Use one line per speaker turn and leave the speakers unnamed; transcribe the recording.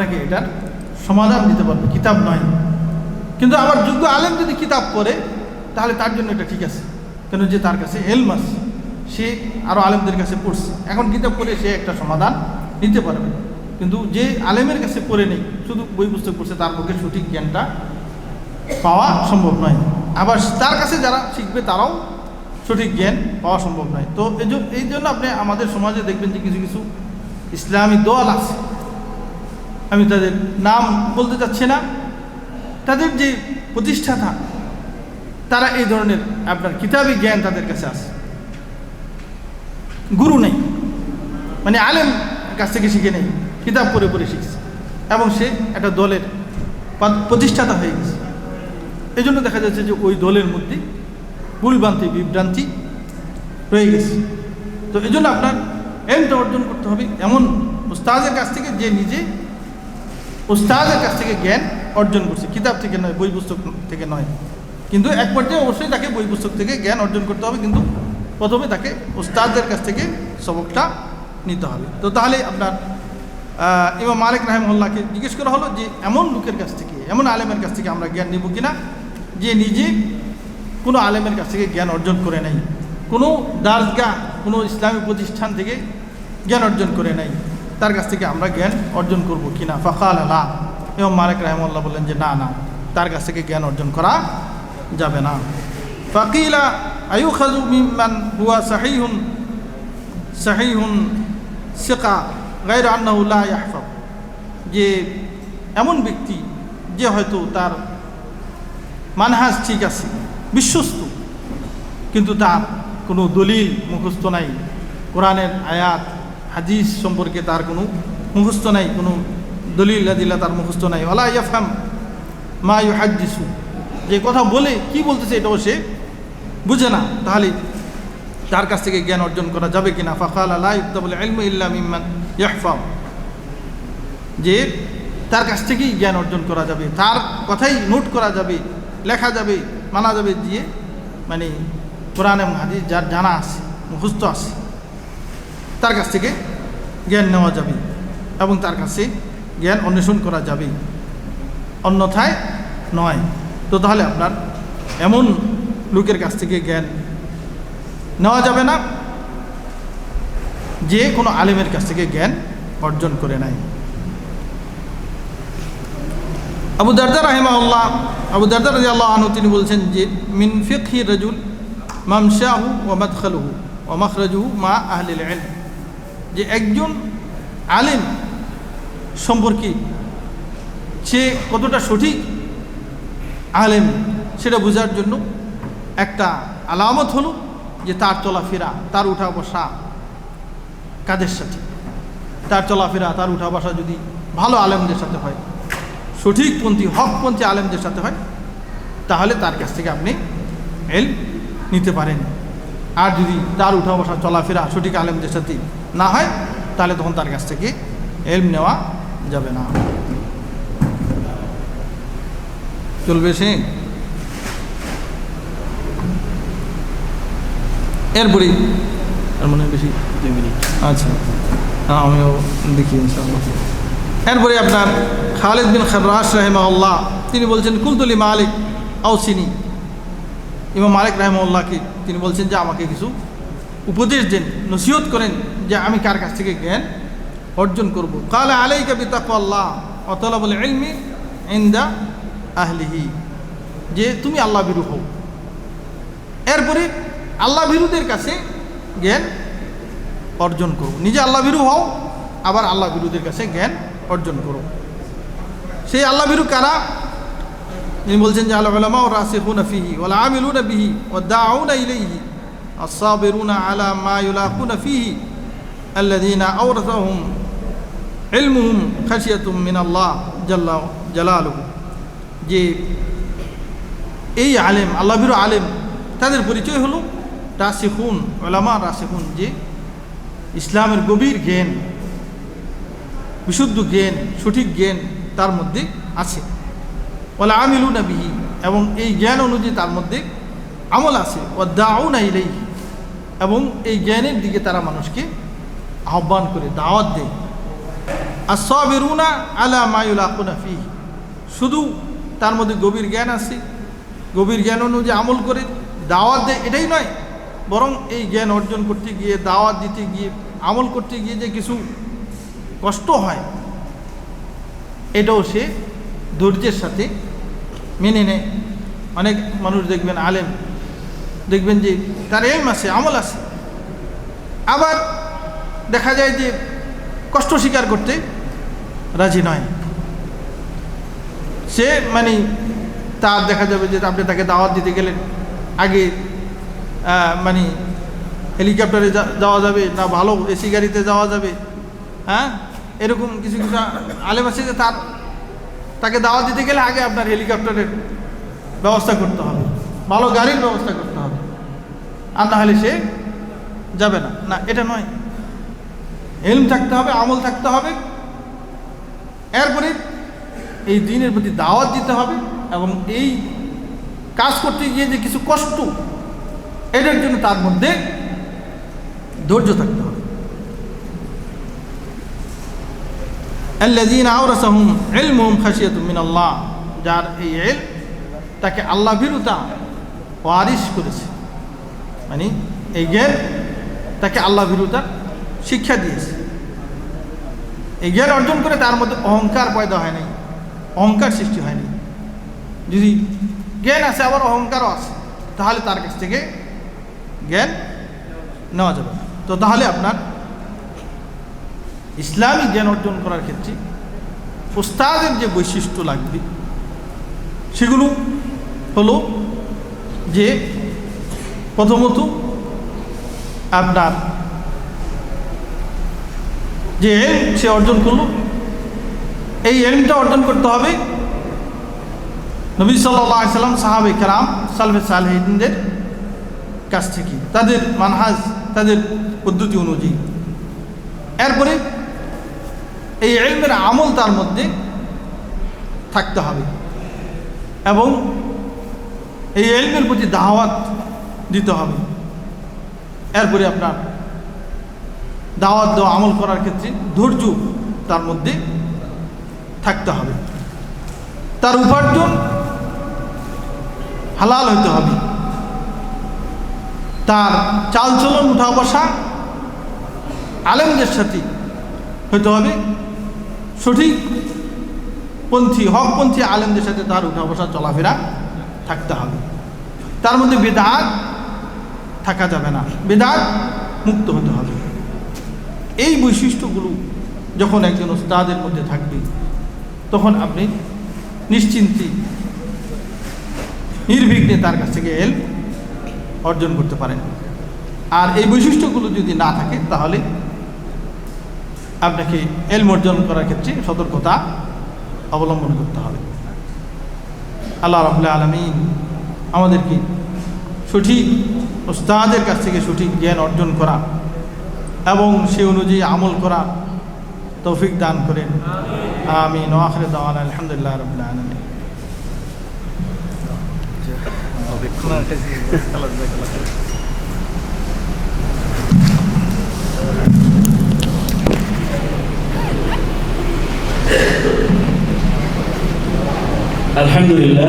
আপনাকে এটার সমাধান দিতে পারবে, কিতাব নয়। কিন্তু আবার যোগ্য আলেম যদি কিতাব পড়ে তাহলে তার জন্য এটা ঠিক আছে, কেন যে তার কাছে এলম আছে, সে আরও আলেমদের কাছে পড়ছে, এখন কিতাব পড়ে সে একটা সমাধান নিতে পারবে। কিন্তু যে আলেমের কাছে পড়ে নেই, শুধু বই পুস্তক পড়ছে, তার পক্ষে সঠিক জ্ঞানটা পাওয়া সম্ভব নয়। আবার তার কাছে যারা শিখবে তারাও সঠিক জ্ঞান পাওয়া সম্ভব নয়। তো এই জন্য আপনি আমাদের সমাজে দেখবেন যে কিছু কিছু ইসলামী দল আছে, আমি তাদের নাম বলতে চাচ্ছি না, তাদের যে প্রতিষ্ঠাতা তারা এই ধরনের আপনার কিতাবী জ্ঞান তাদের কাছে আছে, গুরু নেই, মানে আলেম কাছ থেকে শিখে নেই, কিতাব পড়ে পড়ে শিখছে, এবং সে একটা দলের প্রতিষ্ঠাতা হয়ে গেছে। এই জন্য দেখা যাচ্ছে যে ওই দলের মধ্যে ভুলভ্রান্তি বিভ্রান্তি রয়ে গেছে। তো এই জন্য আপনার এলমটা অর্জন করতে হবে এমন উস্তাদের কাছ থেকে যে নিজে উস্তাদের কাছ থেকে জ্ঞান অর্জন করছে, কিতাব থেকে নয়, বই পুস্তক থেকে নয়। কিন্তু এক পর্যায়ে অবশ্যই তাকে বই পুস্তক থেকে জ্ঞান অর্জন করতে হবে, কিন্তু প্রথমে তাকে উস্তাদের কাছ থেকে সবকটা নিতে হবে। তো তাহলে আপনার ইমাম মালিক রাহিমাহুল্লাহকে জিজ্ঞেস করা হলো যে এমন লোকের কাছ থেকে, এমন আলেমের কাছ থেকে আমরা জ্ঞান নেব কিনা যে নিজে কোনো আলেমের কাছ থেকে জ্ঞান অর্জন করে নাই, কোনো দারসগাহ, কোনো ইসলামী প্রতিষ্ঠান থেকে জ্ঞান অর্জন করে নাই, তার কাছ থেকে আমরা জ্ঞান অর্জন করব কিনা। ফাকাল লা, ইমাম মালিক রাহিমাহুল্লাহ বললেন যে না না, তার কাছ থেকে জ্ঞান অর্জন করা যাবে না। ফাকিলা আয়ুখাযু মিম্মান হুয়া সাহিহুন সিকা গায়রা আন্নাহু লা ইয়াহফাজ, যে এমন ব্যক্তি যে হয়তো তার মানহাজ ঠিক আছে, বিশ্বস্ত, কিন্তু তার কোনো দলিল মুখস্থ নাই, কোরআনের আয়াত হাদিস সম্পর্কে তার কোনো মুখস্থ নাই, কোনো দলিল আদিল্লা তার মুখস্থ নাই, ওয়ালা ইয়াফহাম মা ইউহাদ্দিসু, যে কথা বলে কি বলতেছে এটাও সে বুঝে না, তাহলে তার কাছ থেকে জ্ঞান অর্জন করা যাবে কিনা। ফাকালা লা ইউক্তাবুল ইলমু ইল্লা মিম্মান ইয়াহফাজ, যে তার কাছ থেকেই জ্ঞান অর্জন করা যাবে, তার কথাই নোট করা যাবে, লেখা যাবে, মানা যাবে, দিয়ে মানে কোরআন এবং হাদিস যার জানা আছে, মুখস্থ আছে, তার কাছ থেকে জ্ঞান নেওয়া যাবে এবং তার কাছে জ্ঞান অন্বেষণ করা যাবে, অন্যথায় নয়। তো তাহলে আপনার এমন লোকের কাছ থেকে জ্ঞান নেওয়া যাবে না যে কোনো আলেমের কাছ থেকে জ্ঞান অর্জন করে নাই। আবু দারদা রাহিমাহুল্লাহ, আবু দারদা রাদিয়াল্লাহু আনহু তিনি বলছেন যে মিন ফিকহি রাজুল মামশাহু ওয়া মাদখালুহু ওয়া মাখরাজুহু মা আহলিল ইলম, যে একজন আলেম সম্পর্কে সে কতটা সঠিক আলেম সেটা বোঝার জন্য একটা আলামত হলো যে তার চলাফেরা, তার উঠা বসা কাদের সাথে, তার চলাফেরা, তার উঠা বসা যদি ভালো আলেমদের সাথে হয়, সঠিকপন্থী হকপন্থী আলেমদের সাথে হয়, তাহলে তার কাছ থেকে আপনি ইলম নিতে পারেন। আর যদি তার উঠা বসা চলাফেরা সঠিক আলেমদের সাথে না হয়, তাহলে তখন তার কাছ থেকে ইলম নেওয়া যাবে না। চলবে সে। এরপরে আর মনে হয় বেশি, আচ্ছা হ্যাঁ আমিও দেখি ইনশাআল্লাহ। এরপরে আপনার খালিদ বিন খাররাশ রাহিমাহুল্লাহ তিনি বলছেন কুলতুলি মালিক আওসিনি, ইমাম মালিক রাহিমাহুল্লাহকে তিনি বলছেন যে আমাকে কিছু উপদেশ দেন, নসিহত করেন যে আমি কার কাছ থেকে জ্ঞান অর্জন করব। ক্বালা আলাইকা বিতাকওয়াল্লাহ ওয়া তালাবুল ইলমি ইনদা আহলিহি, যে তুমি আল্লাহ ভীরু হও, এরপরে আল্লাহ ভীরুদের কাছে জ্ঞান অর্জন করো। নিজে আল্লাহ ভীরু হও, আবার আল্লাহ ভীরুদের কাছে জ্ঞান অর্জন করো। সেই আল্লাহ ভীরু কারা? তিনি বলছেন যে আল উলামা ওয়া রাসিখুনা ফিহি ওয়াল আমিলুনা বিহি ওয়া দাউনা ইলাইহি আস-সাবিরুনা আলা মা ইউলাকুনা ফিহি আল্লাযীনা আওরাসাহুম ইলমুহুম খাশিয়াতুম মিনাল্লাহ জাল্লা জালালুহু, যে এই আলেম, আল্লাহ ভীরু আলেম, তাদের পরিচয় হলো রাসিখুন, উলামা রাসিখুন, যে ইসলামের গভীর জ্ঞান, বিশুদ্ধ জ্ঞান, সঠিক জ্ঞান তার মধ্যে আছে। ওয়াল আমিলুনা বিহি, এবং এই জ্ঞান অনুযায়ী তার মধ্যে আমল আছে। ওয়া দাউনা ইলাইহি, এবং এই জ্ঞানের দিকে তারা মানুষকে আহ্বান করে, দাওয়াত দেয়। আস-সাবিরুনা আলা মা ইউলাকুনা ফীহি, শুধু তার মধ্যে গভীর জ্ঞান আছে, গভীর জ্ঞান অনুযায়ী আমল করে দাওয়াত দেয়, এটাই নয়, বরং এই জ্ঞান অর্জন করতে গিয়ে, দাওয়াত দিতে গিয়ে, আমল করতে গিয়ে যে কিছু কষ্ট হয়, এটাও সে ধৈর্যের সাথে মেনে নেয়। অনেক মানুষ দেখবেন, আলেম দেখবেন যে তার এলম আছে, আমল আছে, আবার দেখা যায় যে কষ্ট স্বীকার করতে রাজি নয়। সে মানে তার দেখা যাবে যে আপনি তাকে দাওয়াত দিতে গেলেন, আগে মানে হেলিকপ্টারে যাওয়া যাবে না ভালো এসি গাড়িতে যাওয়া যাবে, হ্যাঁ, এরকম কিছু কিছু আলেম আছে যে তাকে দাওয়াত দিতে গেলে আগে আপনার হেলিকপ্টারের ব্যবস্থা করতে হবে, ভালো গাড়ির ব্যবস্থা করতে হবে, আর না হলে সে যাবে না। না, এটা নয়। ইলম থাকতে হবে, আমল থাকতে হবে, এরপরে এই দ্বীনের প্রতি দাওয়াত দিতে হবে, এবং এই কাজ করতে গিয়ে যে কিছু কষ্ট, এটার জন্য তার মধ্যে ধৈর্য থাকতে হবে। আল্লাযীনা আওরাসাহুম ইলমুহুম খাশিয়াতুম মিনাল্লাহ, যার এই ইলম তাকে আল্লাহ ভীরুতা ওয়ারিশ করেছে, মানে এই জ্ঞান তাকে আল্লাহ ভীরুতার শিক্ষা দিয়েছে। এই জ্ঞান অর্জন করে তার মধ্যে অহংকার পয়দা হয় নাই, অহংকার সৃষ্টি হয়নি। যদি জ্ঞান আছে আবার অহংকারও আছে, তাহলে তার কাছ থেকে জ্ঞান নেওয়া যাবে না। তো তাহলে আপনার ইসলামী জ্ঞান অর্জন করার ক্ষেত্রে উস্তাদের যে বৈশিষ্ট্য লাগবে সেগুলো হলো যে, প্রথমত আপনার যে এলম সে অর্জন করলো, এই এলমটা অর্জন করতে হবে নবী সাল্লাল্লাহু আলাইহি সাল্লাম, সাহাবে কেরাম, সালফে সালেহিনদের কাছ থেকে, তাদের মানহাজ, তাদের পদ্ধতি অনুযায়ী। এরপরে এই ইলমের আমল তার মধ্যে থাকতে হবে, এবং এই ইলমের প্রতি দাওয়াত দিতে হবে। এরপরে আপনার দাওয়াত দেওয়া, আমল করার ক্ষেত্রে ধৈর্য তার মধ্যে থাকতে হবে। তার উপার্জন হালাল হইতে হবে, তার চালচলন, উঠা বসা আলেমদের সাথে হইতে হবে, সঠিক পন্থী, হকপন্থী আলেমদের সাথে তার উঠা বসা, চলাফেরা থাকতে হবে। তার মধ্যে বেদাত থাকা যাবে না, বেদাত মুক্ত হতে হবে। এই বৈশিষ্ট্যগুলো যখন একজন উস্তাদের মধ্যে থাকবে, তখন আপনি নিশ্চিন্তে, নির্বিঘ্নে তার কাছ থেকে ইলম অর্জন করতে পারেন। আর এই বৈশিষ্ট্যগুলো যদি না থাকে, তাহলে আপনাকে ইলম অর্জন করার ক্ষেত্রে সতর্কতা অবলম্বন করতে হবে। আল্লাহ রাব্বুল আলামিন আমাদেরকে সঠিক উস্তাদের কাছ থেকে সঠিক জ্ঞান অর্জন করা এবং সে অনুযায়ী আমল করা তৌফিক দান করেন। আমিন। ওয়া আখিরু দাওয়ানা আলহামদুলিল্লাহি রাব্বিল আলামিন।
আলহামদুলিল্লাহ।